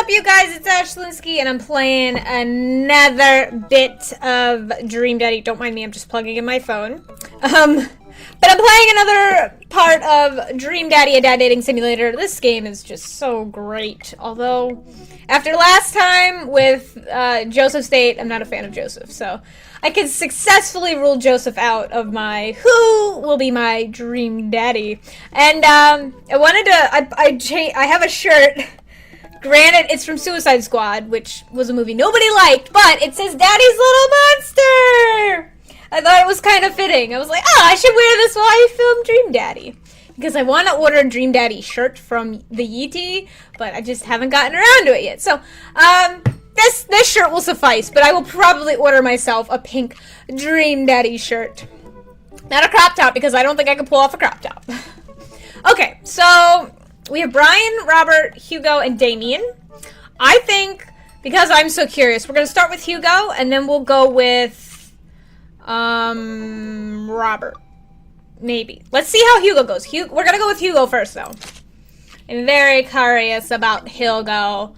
up, you guys? It's Ashlinsky, and I'm playing another bit of Dream Daddy. Don't mind me, I'm just plugging in my phone. But I'm playing another part of Dream Daddy, a dad dating simulator. This game is just so great. Although, after last time with Joseph State, I'm not a fan of Joseph. So, I can successfully rule Joseph out of my who will be my Dream Daddy. And I wanted to, I have a shirt. Granted, it's from Suicide Squad, which was a movie nobody liked, but it says Daddy's Little Monster! I thought it was kind of fitting. I was like, oh, I should wear this while I film Dream Daddy. Because I want to order a Dream Daddy shirt from the Yeetie, but I just haven't gotten around to it yet. So, this shirt will suffice, but I will probably order myself a pink Dream Daddy shirt. Not a crop top, because I don't think I can pull off a crop top. Okay, so we have Brian, Robert, Hugo, and Damien. I think, because I'm so curious, we're going to start with Hugo, and then we'll go with Robert. Maybe. Let's see how Hugo goes. We're going to go with Hugo first, though. I'm very curious about Hugo.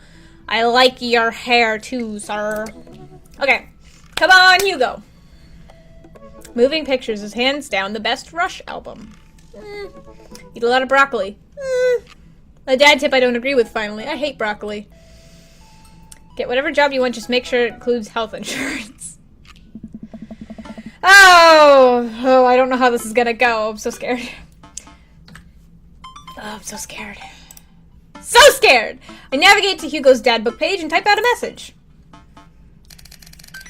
I like your hair, too, sir. Okay. Come on, Hugo. Moving Pictures is hands down the best Rush album. Eat a lot of broccoli. A dad tip I don't agree with, finally. I hate broccoli. Get whatever job you want, just make sure it includes health insurance. Oh, I don't know how this is gonna go. I'm so scared. Oh, I'm so scared. So scared! I navigate to Hugo's dad book page and type out a message.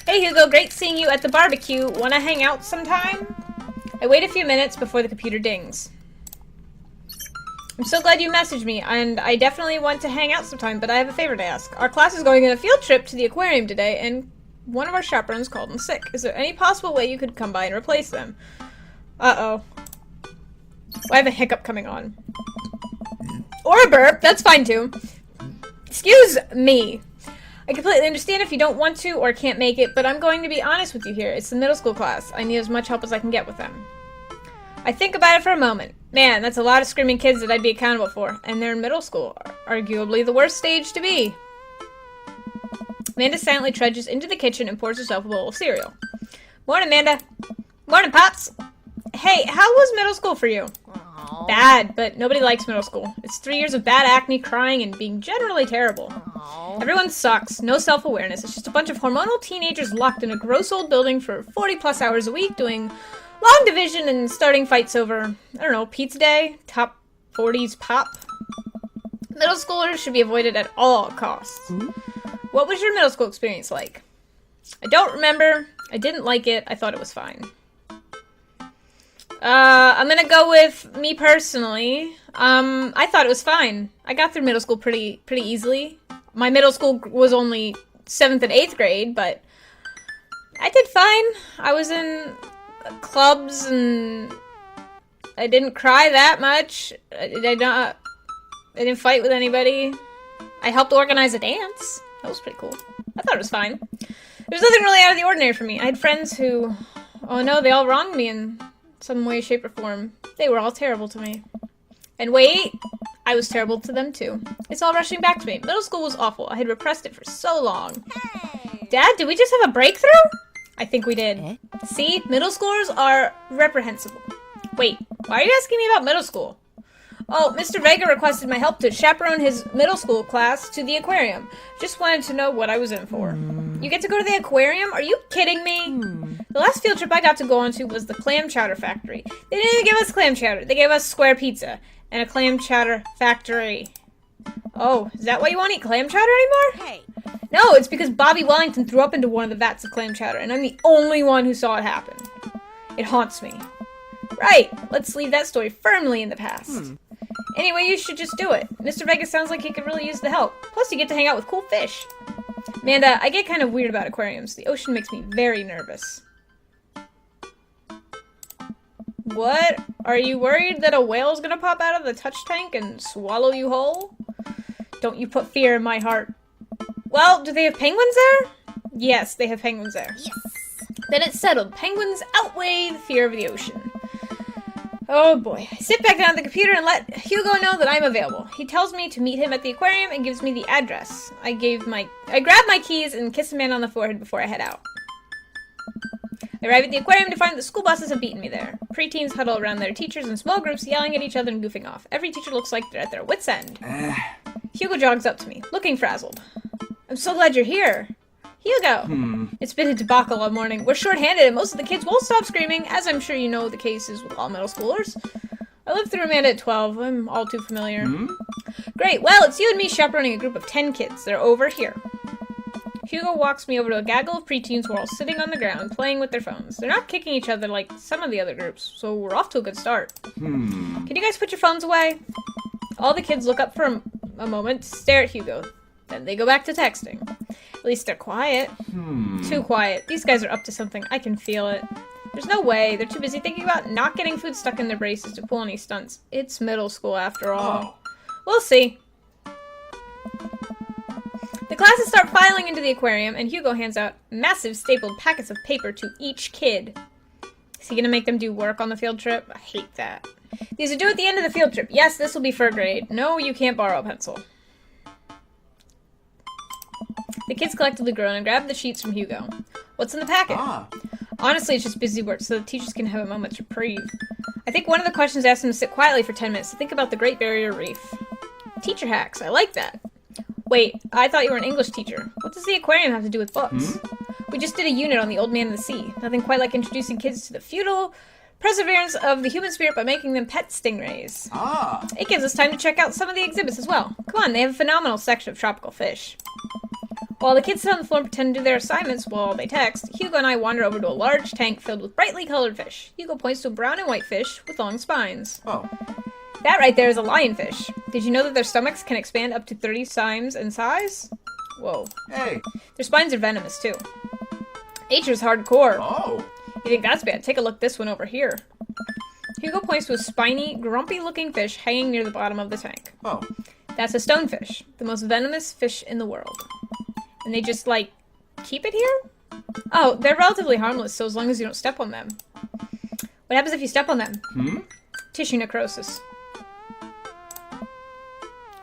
Hey Hugo, great seeing you at the barbecue. Wanna hang out sometime? I wait a few minutes before the computer dings. I'm so glad you messaged me, and I definitely want to hang out sometime, but I have a favor to ask. Our class is going on a field trip to the aquarium today, and one of our chaperones called in sick. Is there any possible way you could come by and replace them? Uh-oh. I have a hiccup coming on. Or a burp, that's fine too. Excuse me. I completely understand if you don't want to or can't make it, but I'm going to be honest with you here. It's the middle school class. I need as much help as I can get with them. I think about it for a moment. Man, that's a lot of screaming kids that I'd be accountable for. And they're in middle school. Arguably the worst stage to be. Amanda silently trudges into the kitchen and pours herself a bowl of cereal. Morning, Amanda. Morning, Pops. Hey, how was middle school for you? Aww. Bad, but nobody likes middle school. It's 3 years of bad acne, crying, and being generally terrible. Aww. Everyone sucks. No self-awareness. It's just a bunch of hormonal teenagers locked in a gross old building for 40-plus hours a week doing long division and starting fights over, I don't know, pizza day, top 40s pop. Middle schoolers should be avoided at all costs. What was your middle school experience like? I don't remember. I didn't like it. I thought it was fine. I'm gonna go with me personally. I thought it was fine. I got through middle school pretty easily. My middle school was only 7th and 8th grade, but I did fine. I was in clubs and I didn't cry that much. I didn't fight with anybody. I helped organize a dance. That was pretty cool. I thought it was fine. There's nothing really out of the ordinary for me. I had friends who, oh no, they all wronged me in some way, shape, or form. They were all terrible to me. And wait, I was terrible to them too. It's all rushing back to me. Middle school was awful. I had repressed it for so long. Hey. Dad, did we just have a breakthrough? I think we did. See, middle schoolers are reprehensible. Wait, why are you asking me about middle school? Oh, Mr. Vega requested my help to chaperone his middle school class to the aquarium. Just wanted to know what I was in for. You get to go to the aquarium? Are you kidding me? The last field trip I got to go on to was the clam chowder factory. They didn't even give us clam chowder. They gave us square pizza and a clam chowder factory. Oh, is that why you won't eat clam chowder anymore? Hey. No, it's because Bobby Wellington threw up into one of the vats of clam chowder, and I'm the only one who saw it happen. It haunts me. Right, let's leave that story firmly in the past. Anyway, you should just do it. Mr. Vegas sounds like he could really use the help. Plus, you get to hang out with cool fish. Amanda, I get kind of weird about aquariums. The ocean makes me very nervous. What? Are you worried that a whale's gonna pop out of the touch tank and swallow you whole? Don't you put fear in my heart. Well, do they have penguins there? Yes, they have penguins there. Yes. Then it's settled. Penguins outweigh the fear of the ocean. Oh boy. I sit back down at the computer and let Hugo know that I'm available. He tells me to meet him at the aquarium and gives me the address. I grab my keys and kiss a man on the forehead before I head out. I arrive at the aquarium to find that school buses have beaten me there. Preteens huddle around their teachers in small groups, yelling at each other and goofing off. Every teacher looks like they're at their wits' end. Hugo jogs up to me, looking frazzled. I'm so glad you're here. Hugo! It's been a debacle all morning. We're short-handed and most of the kids won't stop screaming, as I'm sure you know the case is with all middle schoolers. I lived through Amanda at 12. I'm all too familiar. Great, well, it's you and me chaperoning a group of 10 kids. They're over here. Hugo walks me over to a gaggle of preteens who are all sitting on the ground, playing with their phones. They're not kicking each other like some of the other groups, so we're off to a good start. Can you guys put your phones away? All the kids look up for a moment, stare at Hugo. Then they go back to texting. At least they're quiet. Too quiet. These guys are up to something. I can feel it. There's no way. They're too busy thinking about not getting food stuck in their braces to pull any stunts. It's middle school after all. We'll see. The classes start filing into the aquarium, and Hugo hands out massive stapled packets of paper to each kid. Is he gonna make them do work on the field trip? I hate that. These are due at the end of the field trip. Yes, this will be for a grade. No, you can't borrow a pencil. The kids collectively groan and grab the sheets from Hugo. What's in the packet? Honestly, it's just busy work, so the teachers can have a moment's reprieve. I think one of the questions asked them to sit quietly for 10 minutes to think about the Great Barrier Reef. Teacher hacks, I like that. Wait, I thought you were an English teacher. What does the aquarium have to do with books? We just did a unit on the Old Man of the Sea. Nothing quite like introducing kids to the futile perseverance of the human spirit by making them pet stingrays. It gives us time to check out some of the exhibits as well. Come on, they have a phenomenal section of tropical fish. While the kids sit on the floor and pretend to do their assignments while they text, Hugo and I wander over to a large tank filled with brightly colored fish. Hugo points to a brown and white fish with long spines. That right there is a lionfish. Did you know that their stomachs can expand up to 30 times in size? Whoa. Hey. Their spines are venomous, too. Nature's hardcore. You think that's bad? Take a look this one over here. Hugo points to a spiny, grumpy-looking fish hanging near the bottom of the tank. That's a stonefish, the most venomous fish in the world. And they just, like, keep it here? Oh, they're relatively harmless, so as long as you don't step on them. What happens if you step on them? Tissue necrosis.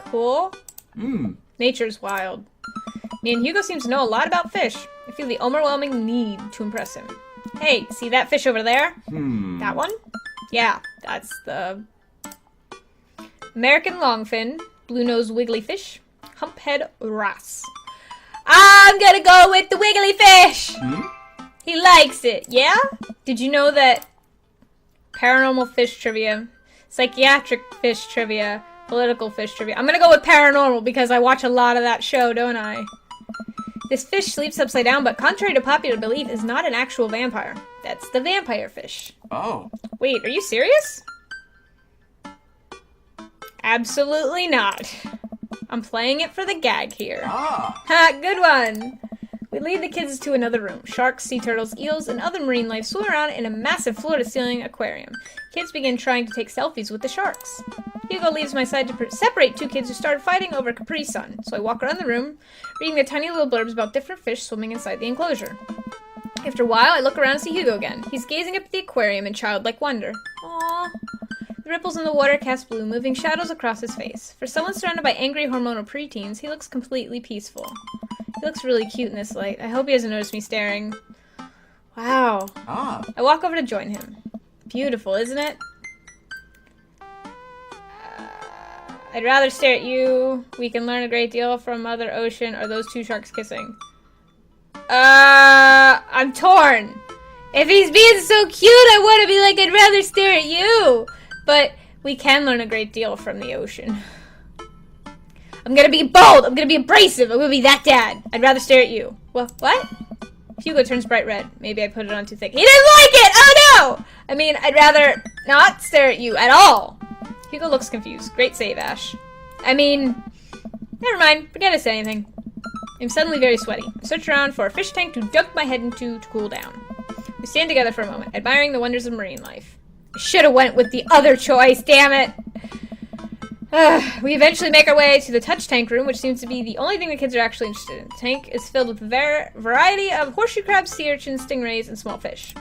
Cool. Nature's wild. Me and Hugo seems to know a lot about fish. I feel the overwhelming need to impress him. Hey, see that fish over there? That one? Yeah, that's the American longfin, blue-nosed wiggly fish, humphead wrasse. I'm gonna go with the wiggly fish! He likes it, yeah? Did you know that paranormal fish trivia, psychiatric fish trivia, political fish trivia. I'm gonna go with paranormal because I watch a lot of that show, don't I? This fish sleeps upside down, but contrary to popular belief, is not an actual vampire. That's the vampire fish. Wait, are you serious? Absolutely not. I'm playing it for the gag here. Ha, good one. We lead the kids to another room. Sharks, sea turtles, eels, and other marine life swim around in a massive floor-to-ceiling aquarium. Kids begin trying to take selfies with the sharks. Hugo leaves my side to separate two kids who started fighting over Capri Sun, so I walk around the room, reading the tiny little blurbs about different fish swimming inside the enclosure. After a while, I look around and see Hugo again. He's gazing up at the aquarium in childlike wonder. Aww. The ripples in the water cast blue, moving shadows across his face. For someone surrounded by angry hormonal preteens, he looks completely peaceful. He looks really cute in this light. I hope he doesn't notice me staring. Wow. I walk over to join him. Beautiful, isn't it? I'd rather stare at you. We can learn a great deal from Mother Ocean. Are those two sharks kissing? I'm torn. If he's being so cute, I want to be like, I'd rather stare at you. But we can learn a great deal from the ocean. I'm gonna be bold. I'm gonna be abrasive. I'm gonna be that dad. I'd rather stare at you. What? Hugo turns bright red. Maybe I put it on too thick. He didn't like it! Oh no! I mean, I'd rather not stare at you at all. Hugo looks confused. Great save, Ash. I mean, never mind. Forget I said anything. I'm suddenly very sweaty. I search around for a fish tank to dunk my head into to cool down. We stand together for a moment, admiring the wonders of marine life. I should have went with the other choice, damn it! We eventually make our way to the touch tank room, which seems to be the only thing the kids are actually interested in. The tank is filled with a variety of horseshoe crabs, sea urchins, stingrays, and small fish.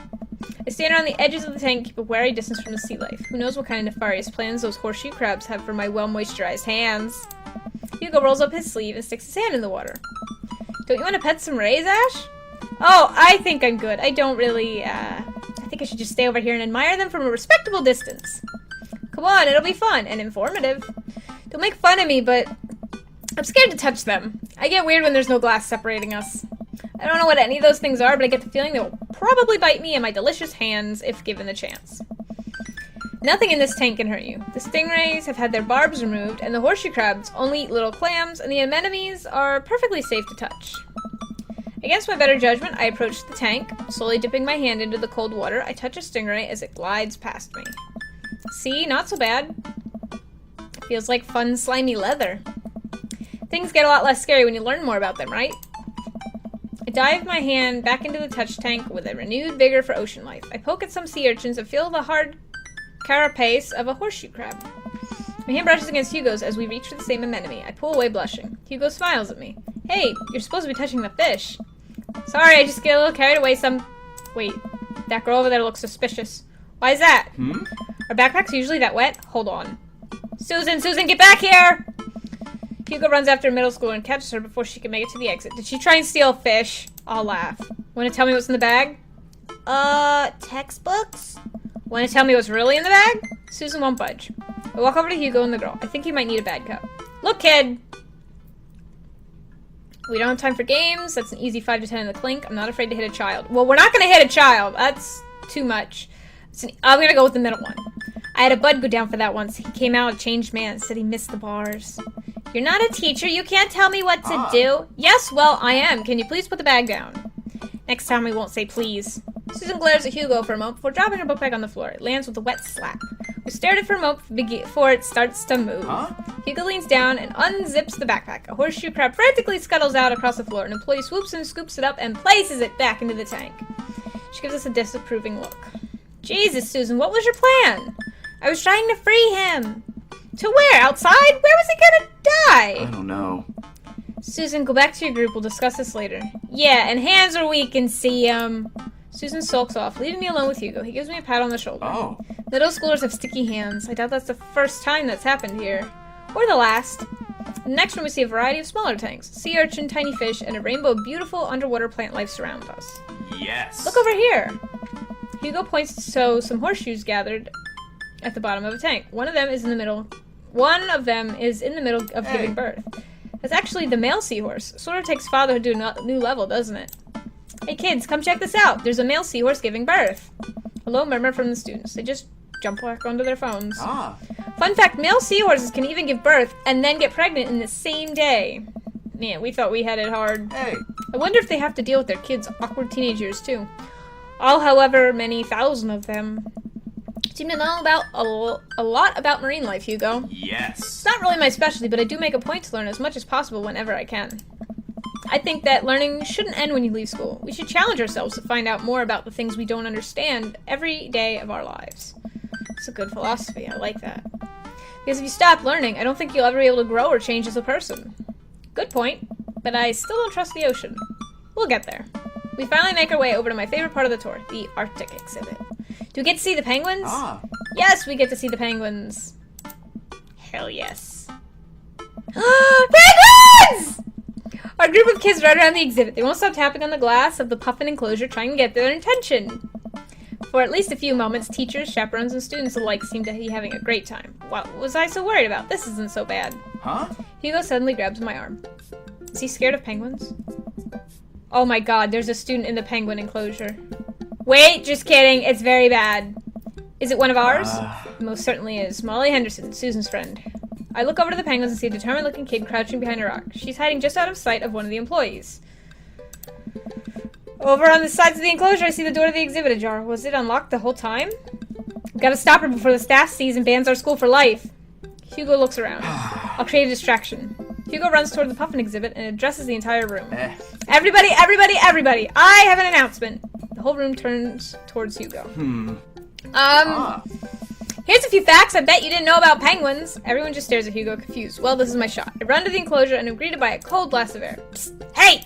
I stand around the edges of the tank, keep a wary distance from the sea life. Who knows what kind of nefarious plans those horseshoe crabs have for my well-moisturized hands. Hugo rolls up his sleeve and sticks his hand in the water. Don't you want to pet some rays, Ash? Oh, I think I'm good. I don't really, I think I should just stay over here and admire them from a respectable distance. Come on, it'll be fun and informative. Don't make fun of me, but I'm scared to touch them. I get weird when there's no glass separating us. I don't know what any of those things are, but I get the feeling they will probably bite me and my delicious hands if given the chance. Nothing in this tank can hurt you. The stingrays have had their barbs removed, and the horseshoe crabs only eat little clams, and the anemones are perfectly safe to touch. Against my better judgment, I approach the tank, slowly dipping my hand into the cold water. I touch a stingray as it glides past me. See? Not so bad. Feels like fun, slimy leather. Things get a lot less scary when you learn more about them, right? I dive my hand back into the touch tank with a renewed vigor for ocean life. I poke at some sea urchins and feel the hard carapace of a horseshoe crab. My hand brushes against Hugo's as we reach for the same anemone. I pull away blushing. Hugo smiles at me. Hey, you're supposed to be touching the fish. Sorry, I just get a little carried away Wait, that girl over there looks suspicious. Why is that? Are backpacks usually that wet? Hold on. Susan, get back here! Hugo runs after a middle schooler and catches her before she can make it to the exit. Did she try and steal a fish? I'll laugh. Want to tell me what's in the bag? Textbooks? Want to tell me what's really in the bag? Susan won't budge. I walk over to Hugo and the girl. I think he might need a bad cup. Look, kid! We don't have time for games. That's an easy 5 to 10 in the clink. I'm not afraid to hit a child. Well, we're not going to hit a child. That's too much. I'm going to go with the middle one. I had a bud go down for that once. He came out a changed man. Said he missed the bars. You're not a teacher. You can't tell me what to do. Yes, well, I am. Can you please put the bag down? Next time we won't say please. Susan glares at Hugo for a moment before dropping her book bag on the floor. It lands with a wet slap. We stared at it for a moment before it starts to move. Hugo leans down and unzips the backpack. A horseshoe crab frantically scuttles out across the floor. An employee swoops and scoops it up and places it back into the tank. She gives us a disapproving look. Jesus, Susan, what was your plan? I was trying to free him. To where? Outside? Where was he gonna die? I don't know. Susan, go back to your group. We'll discuss this later. Yeah, and hands are weak and see, Susan sulks off, leaving me alone with Hugo. He gives me a pat on the shoulder. Oh. Middle schoolers have sticky hands. I doubt that's the first time that's happened here. Or the last. In the next room we see a variety of smaller tanks. Sea urchin, tiny fish, and a rainbow of beautiful underwater plant life surround us. Yes. Look over here. Hugo points to some horseshoes gathered at the bottom of a tank. One of them is in the middle of giving birth. That's actually the male seahorse. Sort of takes fatherhood to a new level, doesn't it? Hey kids, come check this out. There's a male seahorse giving birth. A low murmur from the students. They just jump back onto their phones. Fun fact, male seahorses can even give birth and then get pregnant in the same day. Man, we thought we had it hard. Hey. I wonder if they have to deal with their kids' awkward teenage years too. All, however, many thousand of them. Seem to know about a lot about marine life, Hugo. Yes. It's not really my specialty, but I do make a point to learn as much as possible whenever I can. I think that learning shouldn't end when you leave school. We should challenge ourselves to find out more about the things we don't understand every day of our lives. It's a good philosophy. I like that. Because if you stop learning, I don't think you'll ever be able to grow or change as a person. Good point, but I still don't trust the ocean. We'll get there. We finally make our way over to my favorite part of the tour, the Arctic exhibit. Do we get to see the penguins? Yes, we get to see the penguins. Hell yes. Penguins! Our group of kids run around the exhibit. They won't stop tapping on the glass of the puffin enclosure, trying to get their attention. For at least a few moments, teachers, chaperones, and students alike seem to be having a great time. What was I so worried about? This isn't so bad. Hugo suddenly grabs my arm. Is he scared of penguins? Oh my god, there's a student in the penguin enclosure. Wait, just kidding. It's very bad. Is it one of ours? It most certainly is. Molly Henderson, Susan's friend. I look over to the penguins and see a determined-looking kid crouching behind a rock. She's hiding just out of sight of one of the employees. Over on the sides of the enclosure, I see the door to the exhibit ajar. Was it unlocked the whole time? Gotta stop her before the staff sees and bans our school for life. Hugo looks around. I'll create a distraction. Hugo runs toward the puffin exhibit and addresses the entire room. Everybody, everybody, everybody! I have an announcement! The whole room turns towards Hugo. Here's a few facts I bet you didn't know about penguins. Everyone just stares at Hugo, confused. Well, this is my shot. I run to the enclosure and am greeted by a cold blast of air. Psst, hey!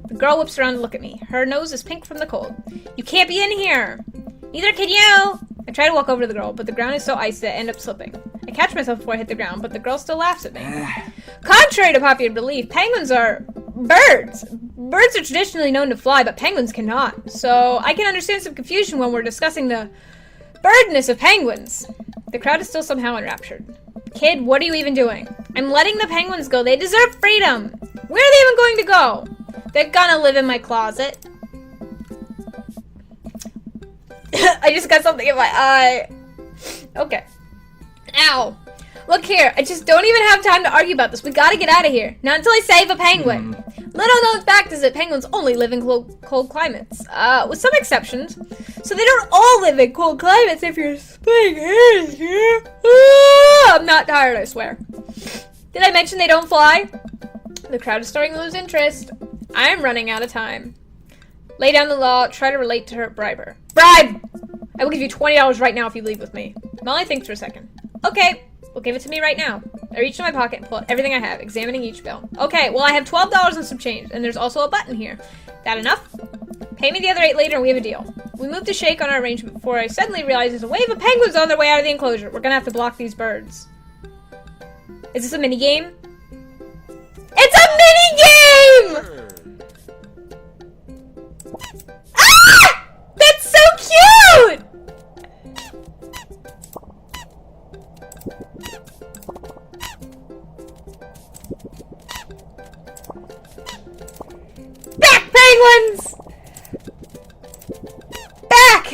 The girl whips around to look at me. Her nose is pink from the cold. You can't be in here! Neither can you! I try to walk over to the girl, but the ground is so icy that I end up slipping. I catch myself before I hit the ground, but the girl still laughs at me. Contrary to popular belief, penguins are birds. Birds are traditionally known to fly, but penguins cannot. So I can understand some confusion when we're discussing the birdness of penguins. The crowd is still somehow enraptured. Kid, what are you even doing? I'm letting the penguins go. They deserve freedom. Where are they even going to go? They're gonna live in my closet. I just got something in my eye. Okay. Ow. Look here, I just don't even have time to argue about this. We gotta get out of here. Not until I save a penguin. Little known fact is that penguins only live in cold climates. With some exceptions. So they don't all live in cold climates if you're splitting hairs here. I'm not tired, I swear. Did I mention they don't fly? The crowd is starting to lose interest. I'm running out of time. Lay down the law, try to relate to her, bribe her. Bribe! I will give you $20 right now if you leave with me. Molly thinks for a second. Okay, well give it to me right now. I reach in my pocket and pull out everything I have, examining each bill. Okay, well I have $12 and some change, and there's also a button here. That enough? Pay me the other 8 later and we have a deal. We move to shake on our arrangement before I suddenly realize there's a wave of penguins on their way out of the enclosure. We're gonna have to block these birds. Is this a mini game? It's a mini game! Ah! That's so cute! Back, penguins! Back!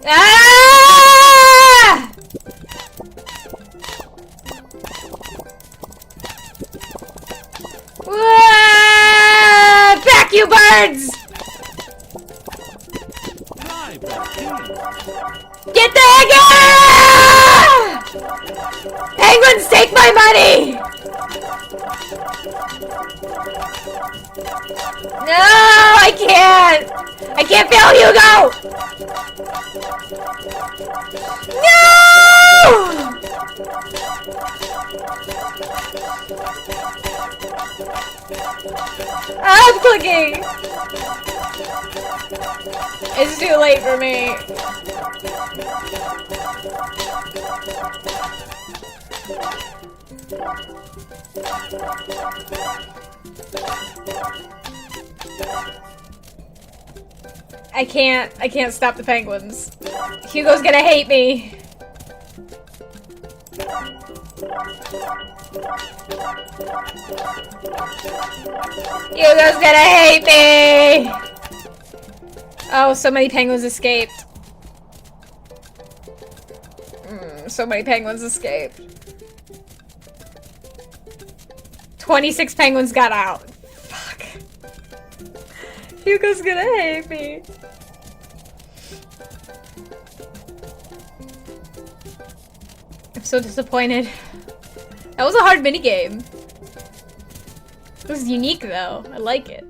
Ah! Back, you birds! Get the heck out! Penguins, take my money! No, I can't! I can't feel Hugo! No! I'm clicking! It's too late for me. I can't stop the penguins. Hugo's gonna hate me. Hugo's gonna hate me! Oh, so many penguins escaped. So many penguins escaped. 26 penguins got out. Fuck. Hugo's gonna hate me. I'm so disappointed. That was a hard minigame. It was unique though. I like it.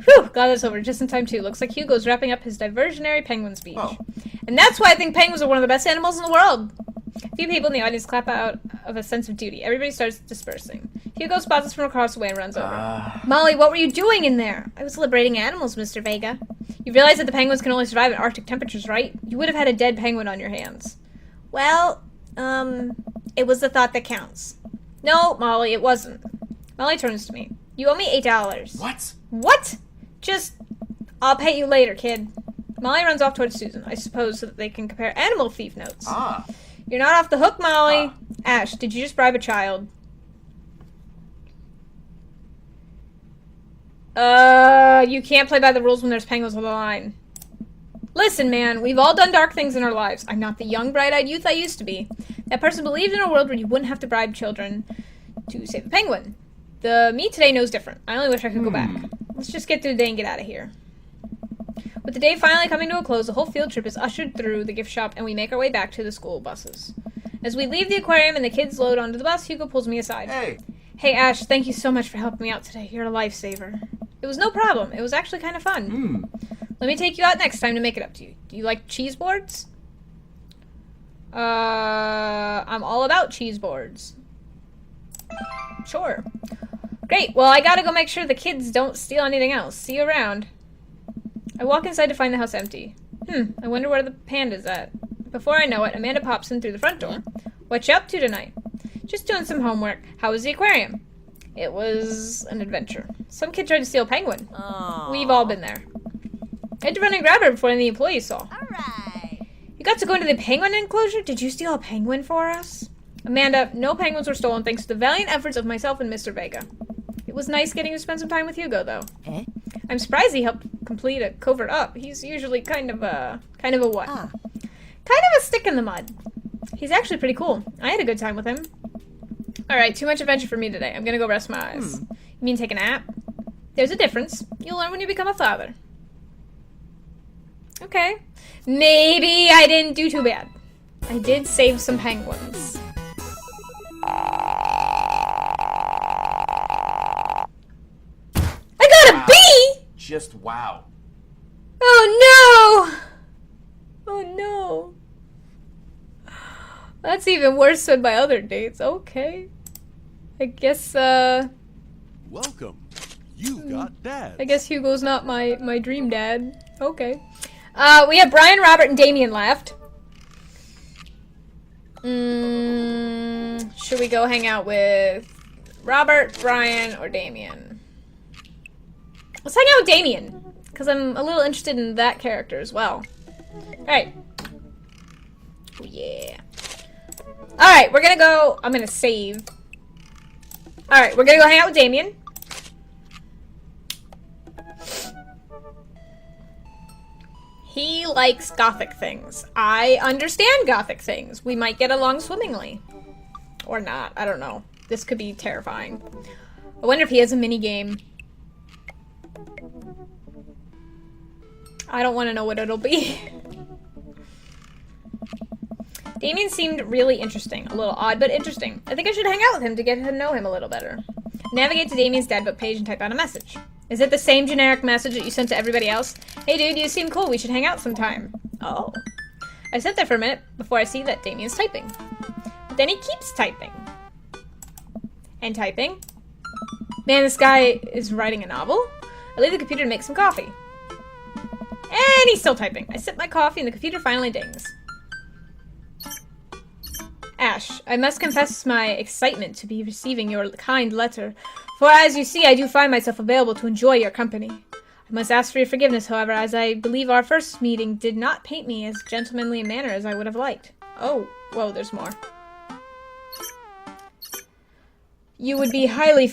Whew, glad that's over just in time too. Looks like Hugo's wrapping up his diversionary penguin speech. Oh. And that's why I think penguins are one of the best animals in the world. A few people in the audience clap out of a sense of duty. Everybody starts dispersing. Hugo spots us from across the way and runs over. Molly, what were you doing in there? I was liberating animals, Mr. Vega. You realize that the penguins can only survive at Arctic temperatures, right? You would have had a dead penguin on your hands. Well, it was the thought that counts. No, Molly, it wasn't. Molly turns to me. You owe me $8. What? What? Just, I'll pay you later, kid. Molly runs off towards Susan, I suppose so that they can compare animal thief notes. Ah. You're not off the hook, Molly. Ash, did you just bribe a child? You can't play by the rules when there's penguins on the line. Listen, man, we've all done dark things in our lives. I'm not the young, bright-eyed youth I used to be. That person believed in a world where you wouldn't have to bribe children to save a penguin. The me today knows different. I only wish I could go back. Let's just get through the day and get out of here. With the day finally coming to a close, the whole field trip is ushered through the gift shop, and we make our way back to the school buses. As we leave the aquarium and the kids load onto the bus, Hugo pulls me aside. Hey, Ash, thank you so much for helping me out today. You're a lifesaver. It was no problem. It was actually kind of fun. Let me take you out next time to make it up to you. Do you like cheese boards? I'm all about cheese boards. Sure. Great. Well, I gotta go make sure the kids don't steal anything else. See you around. I walk inside to find the house empty. I wonder where the panda's at. Before I know it, Amanda pops in through the front door. What you up to tonight? Just doing some homework. How was the aquarium? It was an adventure. Some kid tried to steal a penguin. Aww. We've all been there. I had to run and grab her before any of the employees saw. Alright. You got to go into the penguin enclosure? Did you steal a penguin for us? Amanda, no penguins were stolen thanks to the valiant efforts of myself and Mr. Vega. It was nice getting to spend some time with Hugo, though. Eh? I'm surprised he helped complete a covert up. He's usually kind of a what? Ah. Kind of a stick in the mud. He's actually pretty cool. I had a good time with him. Alright, too much adventure for me today. I'm gonna go rest my eyes. You mean take a nap? There's a difference. You'll learn when you become a father. Okay. Maybe I didn't do too bad. I did save some penguins. I got a bee! Just wow. Oh no! Oh no. That's even worse than my other dates. Okay. I guess, Welcome. You got Dad. I guess Hugo's not my dream dad. Okay. We have Brian, Robert, and Damien left. Should we go hang out with Robert, Brian, or Damien? Let's hang out with Damien, because I'm a little interested in that character as well. Alright. Oh, yeah. Alright, we're gonna go... I'm gonna save. Alright, we're gonna go hang out with Damien. He likes gothic things. I understand gothic things. We might get along swimmingly. Or not. I don't know. This could be terrifying. I wonder if he has a mini game. I don't want to know what it'll be. Damien seemed really interesting. A little odd, but interesting. I think I should hang out with him to get to know him a little better. Navigate to Damien's Dadbook page and type out a message. Is it the same generic message that you sent to everybody else? Hey dude, you seem cool. We should hang out sometime. Oh. I sit there for a minute before I see that Damien's typing. But then he keeps typing. And typing. Man, this guy is writing a novel? I leave the computer to make some coffee. And he's still typing. I sip my coffee and the computer finally dings. Ash, I must confess my excitement to be receiving your kind letter, for as you see, I do find myself available to enjoy your company. I must ask for your forgiveness, however, as I believe our first meeting did not paint me as gentlemanly a manner as I would have liked. Oh, whoa, there's more. I would be highly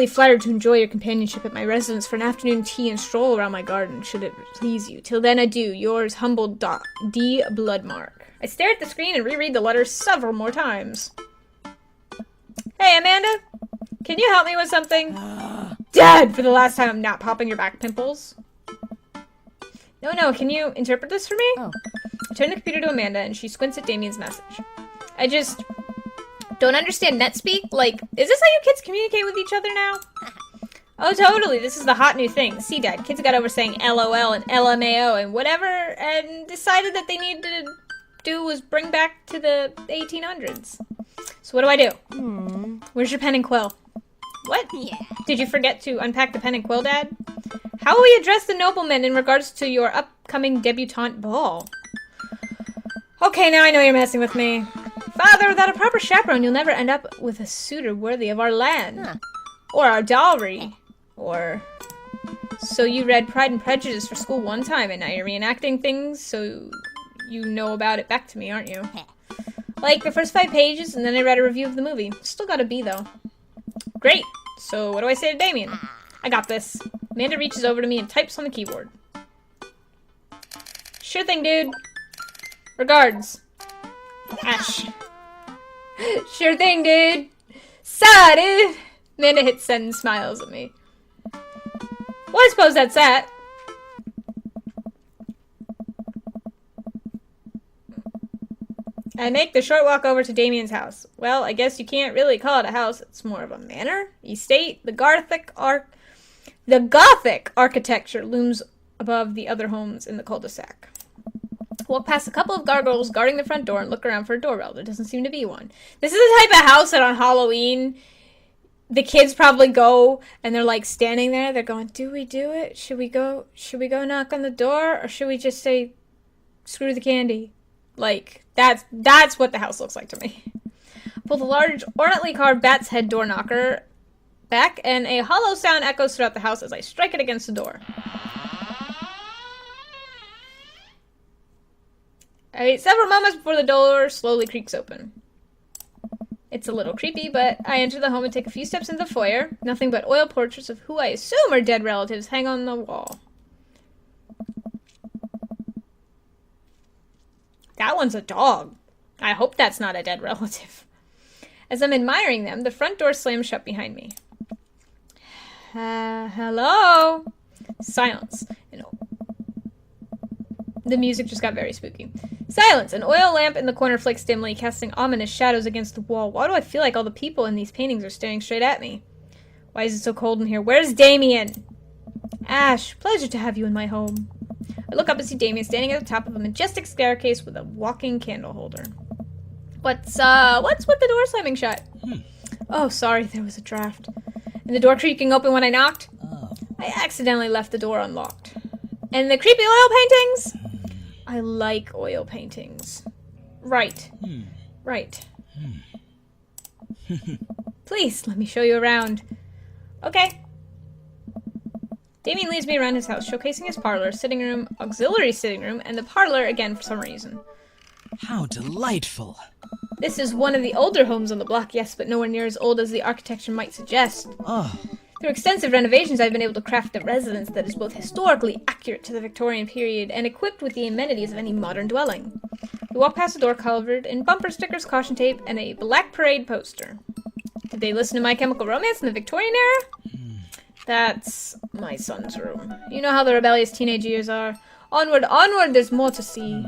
flattered to enjoy your companionship at my residence for an afternoon tea and stroll around my garden, should it please you. Till then, adieu. Yours, humble D. Bloodmark. I stare at the screen and reread the letter several more times. Hey, Amanda? Can you help me with something? Dad, for the last time, I'm not popping your back pimples. No, can you interpret this for me? Oh. I turn the computer to Amanda, and she squints at Damien's message. I just don't understand NetSpeak. Like, is this how you kids communicate with each other now? Oh, totally. This is the hot new thing. See, Dad, kids got over saying LOL and LMAO and whatever, and decided that they needed to do was bring back to the 1800s. So what do I do? Where's your pen and quill? What? Yeah. Did you forget to unpack the pen and quill, Dad? How will we address the nobleman in regards to your upcoming debutante ball? Okay, now I know you're messing with me. Father, without a proper chaperone, you'll never end up with a suitor worthy of our land. Huh. Or our dowry. Or... So you read Pride and Prejudice for school one time, and now you're reenacting things, so you know about it back to me, aren't you? Like, the first 5 pages, and then I read a review of the movie. Still got a B, though. Great! So, what do I say to Damien? I got this. Amanda reaches over to me and types on the keyboard. Sure thing, dude. Regards. Ash. Sure thing, dude. Saw, dude. Amanda hits send and smiles at me. Well, I suppose that's that. I make the short walk over to Damien's house. Well, I guess you can't really call it a house. It's more of a manor, estate. The Gothic architecture looms above the other homes in the cul-de-sac. Walk past a couple of gargoyles guarding the front door and look around for a doorbell. There doesn't seem to be one. This is the type of house that on Halloween, the kids probably go and they're like standing there. They're going, do we do it? Should we go knock on the door? Or should we just say, screw the candy? Like, that's what the house looks like to me. Pull the large, ornately carved bat's head door knocker back, and a hollow sound echoes throughout the house as I strike it against the door. I wait several moments before the door slowly creaks open. It's a little creepy, but I enter the home and take a few steps into the foyer. Nothing but oil portraits of who I assume are dead relatives hang on the wall. That one's a dog. I hope that's not a dead relative. As I'm admiring them, the front door slams shut behind me. Hello? Silence. The music just got very spooky. Silence. An oil lamp in the corner flicks dimly, casting ominous shadows against the wall. Why do I feel like all the people in these paintings are staring straight at me? Why is it so cold in here? Where's Damien? Ash, pleasure to have you in my home. I look up and see Damien standing at the top of a majestic staircase with a walking candle holder. What's with the door slamming shut? Oh, sorry, there was a draft. And the door creaking open when I knocked? I accidentally left the door unlocked. And the creepy oil paintings? I like oil paintings. Right. Right. Please, let me show you around. Okay. Damien leads me around his house, showcasing his parlor, sitting room, auxiliary sitting room, and the parlor again for some reason. How delightful. This is one of the older homes on the block, yes, but nowhere near as old as the architecture might suggest. Oh. Through extensive renovations, I've been able to craft a residence that is both historically accurate to the Victorian period and equipped with the amenities of any modern dwelling. We walk past a door covered in bumper stickers, caution tape, and a Black Parade poster. Did they listen to My Chemical Romance in the Victorian era? That's my son's room. You know how the rebellious teenage years are. Onward, onward, there's more to see.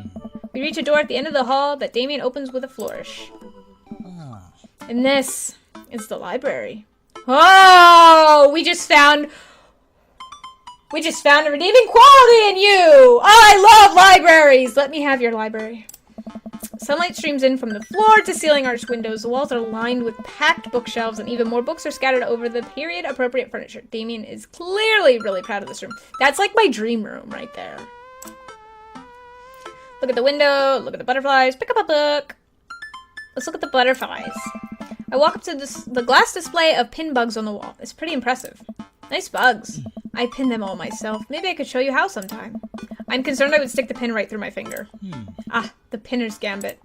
We reach a door at the end of the hall that Damien opens with a flourish. And this is the library. Oh, we just found a redeeming quality in you! I love libraries! Let me have your library. Sunlight streams in from the floor to ceiling arched windows. The walls are lined with packed bookshelves, and even more books are scattered over the period-appropriate furniture. Damien is clearly really proud of this room. That's like my dream room right there. Look at the window, look at the butterflies, pick up a book. Let's look at the butterflies. I walk up to the glass display of pin bugs on the wall. It's pretty impressive. Nice bugs. I pin them all myself. Maybe I could show you how sometime. I'm concerned I would stick the pin right through my finger. Ah, the pinner's gambit.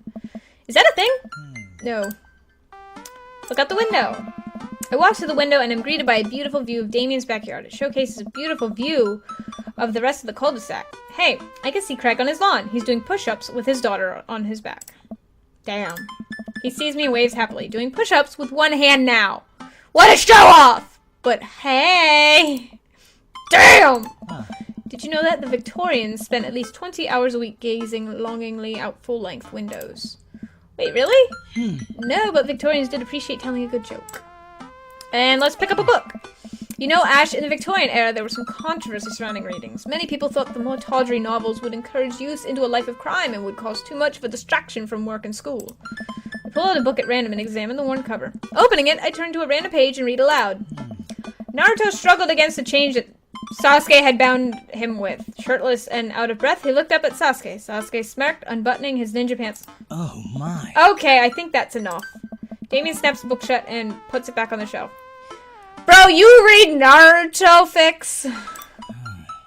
Is that a thing? No. Look out the window. I walk to the window and am greeted by a beautiful view of Damien's backyard. It showcases a beautiful view of the rest of the cul-de-sac. Hey, I can see Craig on his lawn. He's doing push-ups with his daughter on his back. Damn. He sees me and waves happily, doing push-ups with one hand now. What a show-off! But hey! Damn! Did you know that the Victorians spent at least 20 hours a week gazing longingly out full-length windows? Wait, really? No, but Victorians did appreciate telling a good joke. And let's pick up a book. You know, Ash, in the Victorian era, there was some controversy surrounding readings. Many people thought the more tawdry novels would encourage youth into a life of crime and would cause too much of a distraction from work and school. I pull out a book at random and examine the worn cover. Opening it, I turn to a random page and read aloud. Naruto struggled against the change that Sasuke had bound him with. Shirtless and out of breath, he looked up at Sasuke. Sasuke smirked, unbuttoning his ninja pants. Oh my. Okay, I think that's enough. Damien snaps the book shut and puts it back on the shelf. Bro, you read Naruto fics?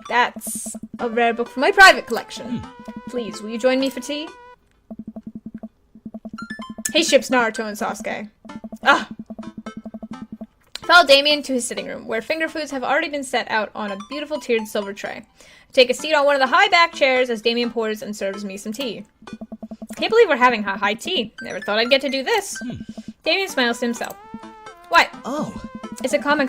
That's a rare book from my private collection. Please, will you join me for tea? He ships Naruto and Sasuke. Ah. Follow Damien to his sitting room, where finger foods have already been set out on a beautiful tiered silver tray. I take a seat on one of the high back chairs as Damien pours and serves me some tea. Can't believe we're having high tea. Never thought I'd get to do this. Damien smiles to himself. What? Oh. It's a common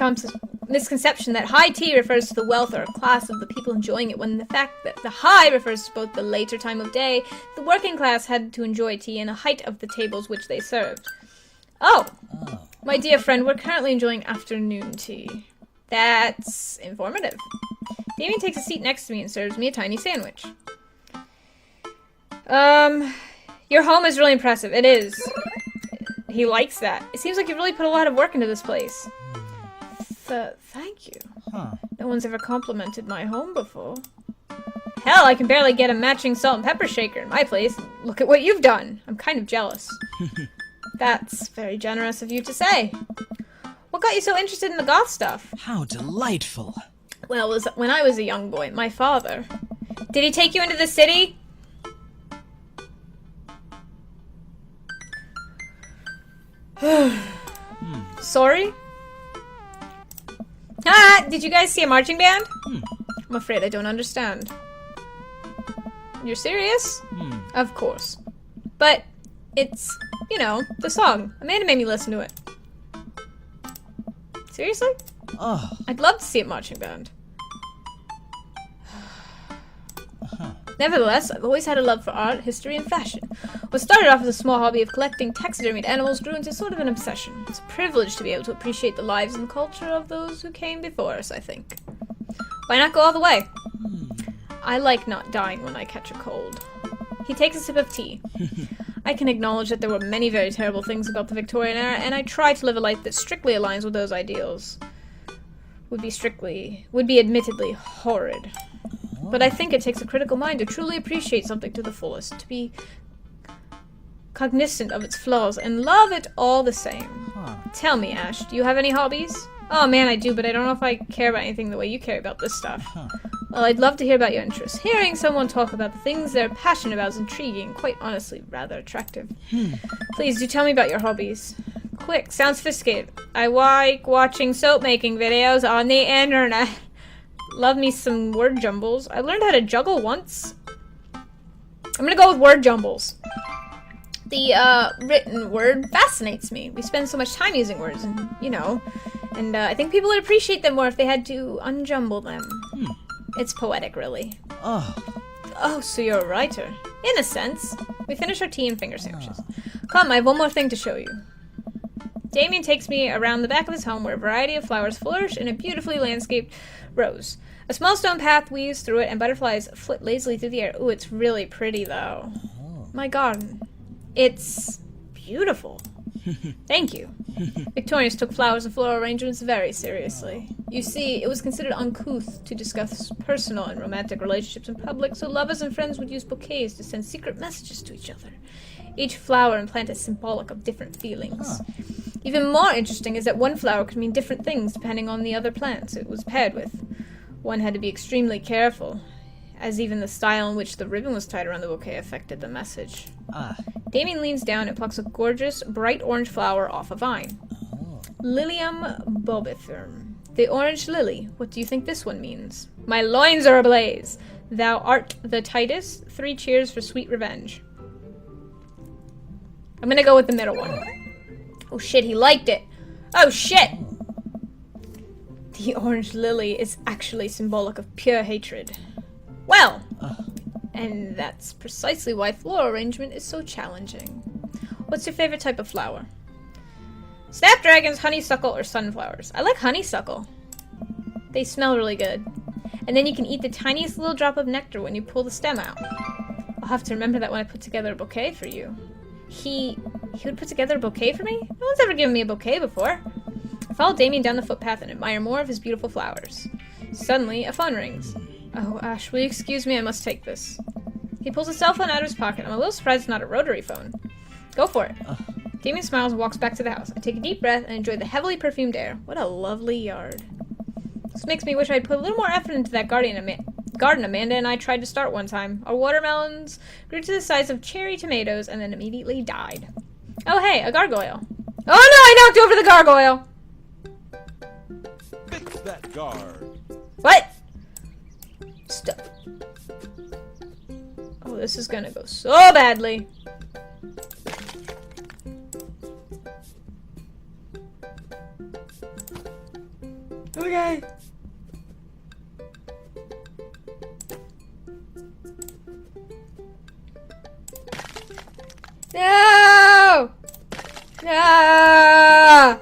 misconception that high tea refers to the wealth or class of the people enjoying it, when the fact that the high refers to both the later time of day, the working class had to enjoy tea, and the height of the tables which they served. Oh. My dear friend, we're currently enjoying afternoon tea. That's informative. Damien takes a seat next to me and serves me a tiny sandwich. Your home is really impressive. It is. He likes that. It seems like you really put a lot of work into this place. Thank you. Huh. No one's ever complimented my home before. Hell, I can barely get a matching salt and pepper shaker in my place. Look at what you've done. I'm kind of jealous. That's very generous of you to say. What got you so interested in the goth stuff? How delightful. Well, when I was a young boy, my father... Did he take you into the city? Sorry? Ah! Did you guys see a marching band? I'm afraid I don't understand. You're serious? Of course. But it's, you know, the song. Amanda made me listen to it. Seriously? Oh. I'd love to see a marching band. Nevertheless, I've always had a love for art, history, and fashion. What started off as a small hobby of collecting taxidermied animals grew into sort of an obsession. It's a privilege to be able to appreciate the lives and culture of those who came before us, I think. Why not go all the way? I like not dying when I catch a cold. He takes a sip of tea. I can acknowledge that there were many very terrible things about the Victorian era, and I try to live a life that strictly aligns with those ideals. Would be admittedly horrid. But I think it takes a critical mind to truly appreciate something to the fullest, to be cognizant of its flaws, and love it all the same. Tell me, Ash, do you have any hobbies? Oh man, I do, but I don't know if I care about anything the way you care about this stuff. Well, I'd love to hear about your interests. Hearing someone talk about the things they're passionate about is intriguing, quite honestly, rather attractive. Please, do tell me about your hobbies. Quick, sounds sophisticated. I like watching soap-making videos on the internet. Love me some word jumbles. I learned how to juggle once. I'm gonna go with word jumbles. The written word fascinates me. We spend so much time using words, and you know, and I think people would appreciate them more if they had to unjumble them. It's poetic, really. Oh, so you're a writer. In a sense. We finish our tea and finger sandwiches. Come, I have one more thing to show you. Damien takes me around the back of his home where a variety of flowers flourish in a beautifully landscaped rows. A small stone path weaves through it and butterflies flit lazily through the air. Ooh, it's really pretty though. My garden. It's beautiful. Thank you. Victorians took flowers and floral arrangements very seriously. You see, it was considered uncouth to discuss personal and romantic relationships in public, so lovers and friends would use bouquets to send secret messages to each other. Each flower and plant is symbolic of different feelings. Even more interesting is that one flower could mean different things depending on the other plants it was paired with. One had to be extremely careful, as even the style in which the ribbon was tied around the bouquet affected the message. Damien leans down and plucks a gorgeous, bright orange flower off a vine. Lilium bobiform. The orange lily. What do you think this one means? My loins are ablaze. Thou art the Titus. 3 cheers for sweet revenge. I'm gonna go with the middle one. Oh shit, he liked it. Oh shit! The orange lily is actually symbolic of pure hatred. Well, and that's precisely why floral arrangement is so challenging. What's your favorite type of flower? Snapdragons, honeysuckle, or sunflowers? I like honeysuckle. They smell really good. And then you can eat the tiniest little drop of nectar when you pull the stem out. I'll have to remember that when I put together a bouquet for you. He would put together a bouquet for me? No one's ever given me a bouquet before. I follow Damien down the footpath and admire more of his beautiful flowers. Suddenly, a phone rings. Oh, Ash, will you excuse me? I must take this. He pulls a cell phone out of his pocket. I'm a little surprised it's not a rotary phone. Go for it. Damien smiles and walks back to the house. I take a deep breath and enjoy the heavily perfumed air. What a lovely yard. This makes me wish I'd put a little more effort into that garden Amanda and I tried to start one time. Our watermelons grew to the size of cherry tomatoes and then immediately died. Oh hey, a gargoyle. Oh no, I knocked over the gargoyle! Fix that guard. What? Stop. Oh, this is gonna go so badly. Okay. No! No!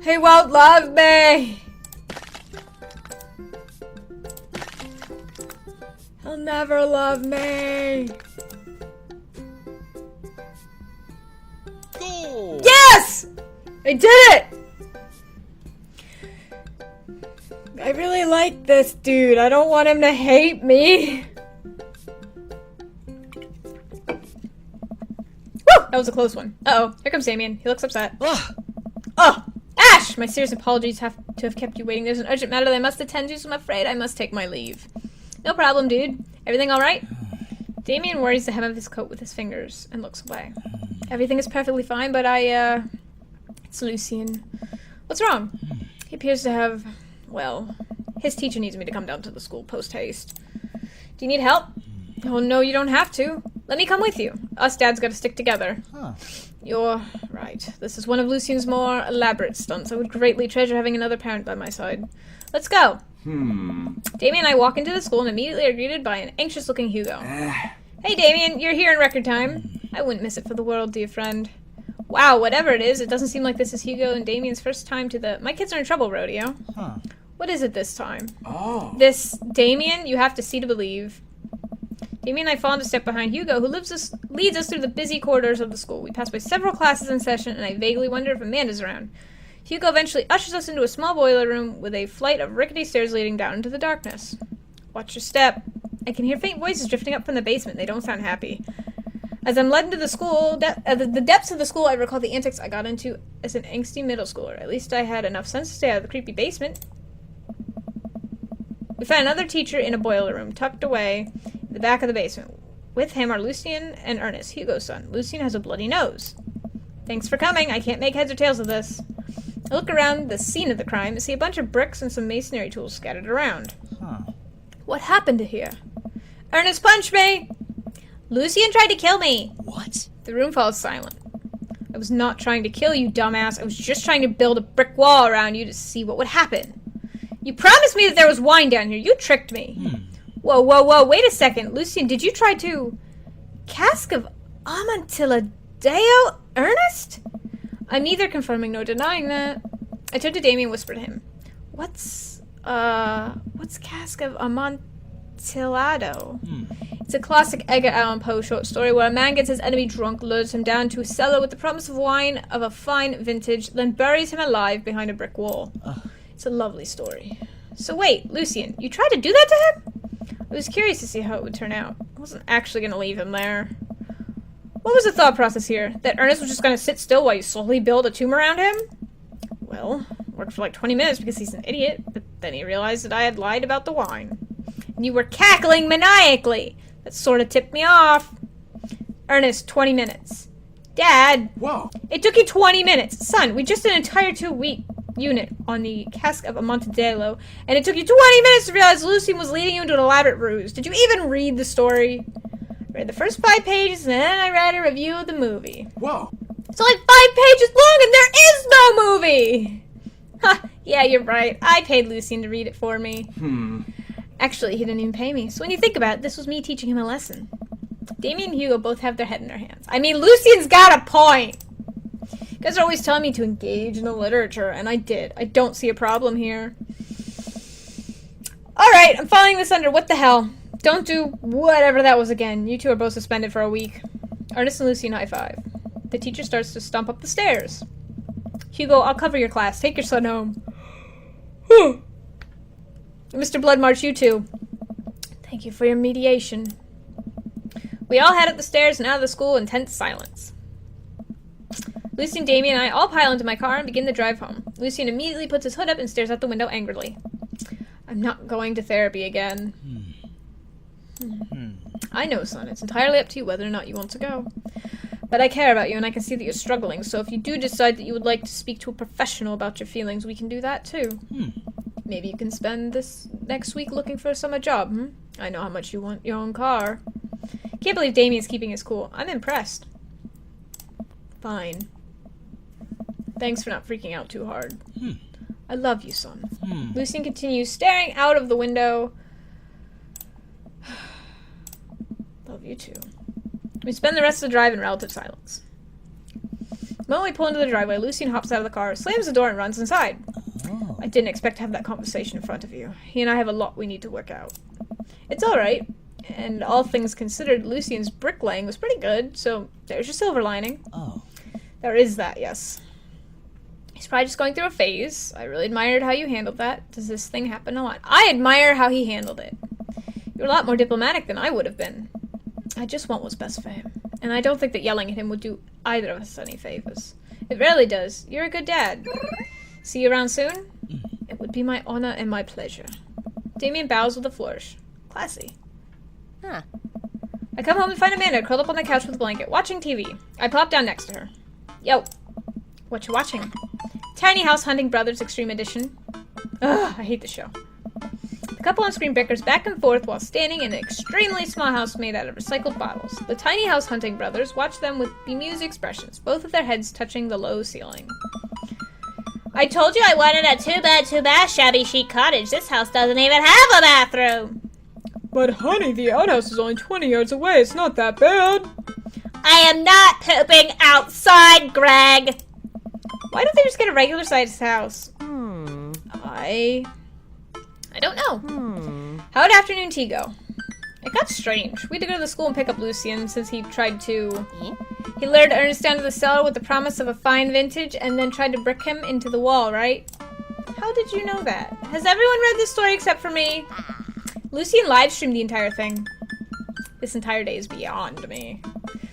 He won't love me! He'll never love me. Goal! Yes! I did it! I really like this dude. I don't want him to hate me. Woo! That was a close one. Uh-oh. Here comes Damien. He looks upset. Ugh. Oh! Ash! My serious apologies have to have kept you waiting. There's an urgent matter that I must attend to, so I'm afraid I must take my leave. No problem, dude. Everything alright? Damien worries the hem of his coat with his fingers and looks away. Everything is perfectly fine, but it's Lucien. What's wrong? He appears to have, well, his teacher needs me to come down to the school post-haste. Do you need help? Oh, no, you don't have to. Let me come with you. Us dads gotta stick together. Huh. You're right. This is one of Lucien's more elaborate stunts. I would greatly treasure having another parent by my side. Let's go. Damien and I walk into the school and immediately are greeted by an anxious-looking Hugo. Hey, Damien, you're here in record time. I wouldn't miss it for the world, dear friend. Wow, whatever it is, it doesn't seem like this is Hugo and Damien's first time to the My Kids Are in Trouble rodeo. Huh. What is it this time? Oh. This Damien, you have to see to believe. Damien and I fall into step behind Hugo, who leads us through the busy corridors of the school. We pass by several classes in session, and I vaguely wonder if Amanda's around. Hugo eventually ushers us into a small boiler room with a flight of rickety stairs leading down into the darkness. Watch your step. I can hear faint voices drifting up from the basement. They don't sound happy. As I'm led into the school, the depths of the school, I recall the antics I got into as an angsty middle schooler. At least I had enough sense to stay out of the creepy basement. We find another teacher in a boiler room, tucked away in the back of the basement. With him are Lucien and Ernest, Hugo's son. Lucien has a bloody nose. Thanks for coming. I can't make heads or tails of this. I look around the scene of the crime and see a bunch of bricks and some masonry tools scattered around. Huh. What happened to here? Ernest punched me! Lucien tried to kill me! What? The room falls silent. I was not trying to kill you, dumbass. I was just trying to build a brick wall around you to see what would happen. You promised me that there was wine down here. You tricked me. Whoa, whoa, whoa. Wait a second. Lucien, did you try to... Cask of Amontillado? Ernest? I'm neither confirming nor denying that. I turned to Damien and whispered to him. What's Cask of Amontillado? It's a classic Edgar Allan Poe short story where a man gets his enemy drunk, lures him down to a cellar with the promise of wine of a fine vintage, then buries him alive behind a brick wall. It's a lovely story. So wait, Lucien, you tried to do that to him? I was curious to see how it would turn out. I wasn't actually going to leave him there. What was the thought process here? That Ernest was just going to sit still while you slowly build a tomb around him? Well, worked for like 20 minutes because he's an idiot, but then he realized that I had lied about the wine. And you were cackling maniacally. That sort of tipped me off. Ernest, 20 minutes. Dad! Whoa! It took you 20 minutes. Son, we just did an entire 2-week unit on the Cask of Amontillado, and it took you 20 minutes to realize Lucien was leading you into an elaborate ruse. Did you even read the story? I read the first 5 pages, and then I read a review of the movie. Whoa! It's only 5 pages long, and there is no movie! Ha! Yeah, you're right. I paid Lucien to read it for me. Actually, he didn't even pay me. So when you think about it, this was me teaching him a lesson. Damien and Hugo both have their head in their hands. I mean, Lucien's got a point! You guys are always telling me to engage in the literature, and I did. I don't see a problem here. Alright, I'm filing this under what the hell. Don't do whatever that was again. You two are both suspended for a week. Ernest and Lucien high five. The teacher starts to stomp up the stairs. Hugo, I'll cover your class. Take your son home. Mr. Bloodmarch, you too. Thank you for your mediation. We all head up the stairs and out of the school in tense silence. Lucien, Damien, and I all pile into my car and begin the drive home. Lucien immediately puts his hood up and stares out the window angrily. I'm not going to therapy again. I know, son. It's entirely up to you whether or not you want to go. But I care about you, and I can see that you're struggling, so if you do decide that you would like to speak to a professional about your feelings, we can do that too. Maybe you can spend this next week looking for a summer job, I know how much you want your own car. Can't believe Damien's keeping his cool. I'm impressed. Fine. Thanks for not freaking out too hard. I love you, son. Lucien continues staring out of the window. Love you too. We spend the rest of the drive in relative silence. The moment we pull into the driveway, Lucien hops out of the car, slams the door, and runs inside. Oh. I didn't expect to have that conversation in front of you. He and I have a lot we need to work out. It's alright. And all things considered, Lucian's bricklaying was pretty good, so there's your silver lining. Oh. There is that, yes. He's probably just going through a phase. I really admired how you handled that. Does this thing happen a lot? I admire how he handled it. You're a lot more diplomatic than I would have been. I just want what's best for him. And I don't think that yelling at him would do either of us any favors. It rarely does. You're a good dad. See you around soon? It would be my honor and my pleasure. Damien bows with a flourish. Classy. Huh. I come home and find Amanda curled up on the couch with a blanket, watching TV. I plop down next to her. Yo. What you watching? Tiny House Hunting Brothers Extreme Edition. Ugh, I hate the show. The couple on screen bickers back and forth while standing in an extremely small house made out of recycled bottles. The Tiny House Hunting Brothers watch them with bemused expressions, both of their heads touching the low ceiling. I told you I wanted a two-bed shabby chic cottage. This house doesn't even have a bathroom. But honey, the outhouse is only 20 yards away. It's not that bad. I am not pooping outside, Greg. Why don't they just get a regular sized house? I don't know. How'd afternoon tea go? It got strange. We had to go to the school and pick up Lucian since he tried to... He lured Ernest down to the cellar with the promise of a fine vintage and then tried to brick him into the wall, right? How did you know that? Has everyone read this story except for me? Lucian live streamed the entire thing. This entire day is beyond me.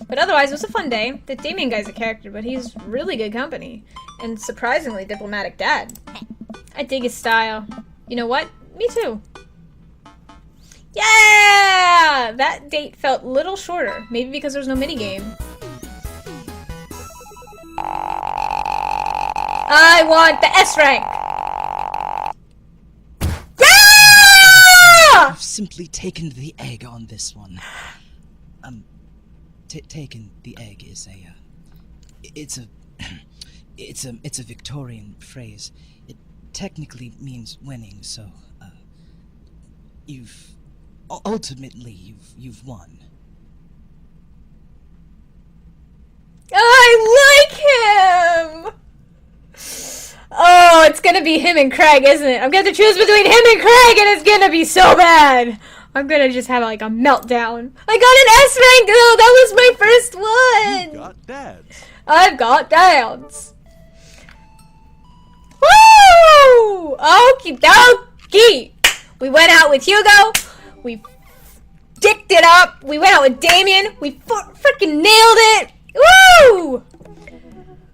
But otherwise, it was a fun day. The Damien guy's a character, but he's really good company. And surprisingly diplomatic dad. I dig his style. You know what? Me too. Yeah! That date felt a little shorter. Maybe because there was no minigame. I want the S rank! Yeah! I've simply taken the egg on this one. Taken the egg is it's a Victorian phrase. It technically means winning, so, ultimately, you've won. I like him! Oh, it's gonna be him and Craig, isn't it? I'm gonna have to choose between him and Craig, and it's gonna be so bad! I'm gonna just have, like, a meltdown. I got an S rank, though! That was my first one! You got dads. I've got dads. Woo! Okie dokie! We went out with Hugo. We dicked it up. We went out with Damien. We freaking nailed it. Woo!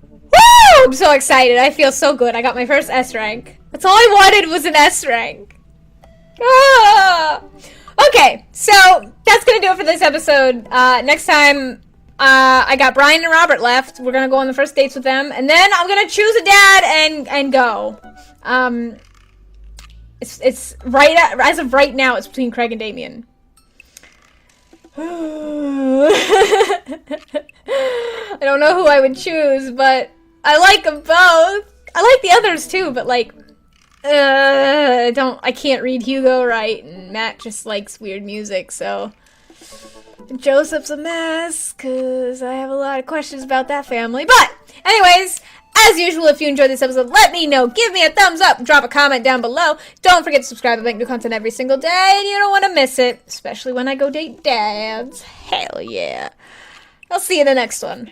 Woo! I'm so excited. I feel so good. I got my first S rank. That's all I wanted was an S rank. Ah! Okay, so that's gonna do it for this episode. Next time, I got Brian and Robert left. We're gonna go on the first dates with them, and then I'm gonna choose a dad and go. It's right as of right now, it's between Craig and Damien. I don't know who I would choose, but I like them both. I like the others too, but like, I can't read Hugo right, and Matt just likes weird music, so. Joseph's a mess, because I have a lot of questions about that family. But, anyways, as usual, if you enjoyed this episode, let me know. Give me a thumbs up. Drop a comment down below. Don't forget to subscribe. I make new content every single day, and you don't want to miss it. Especially when I go date dads. Hell yeah. I'll see you in the next one.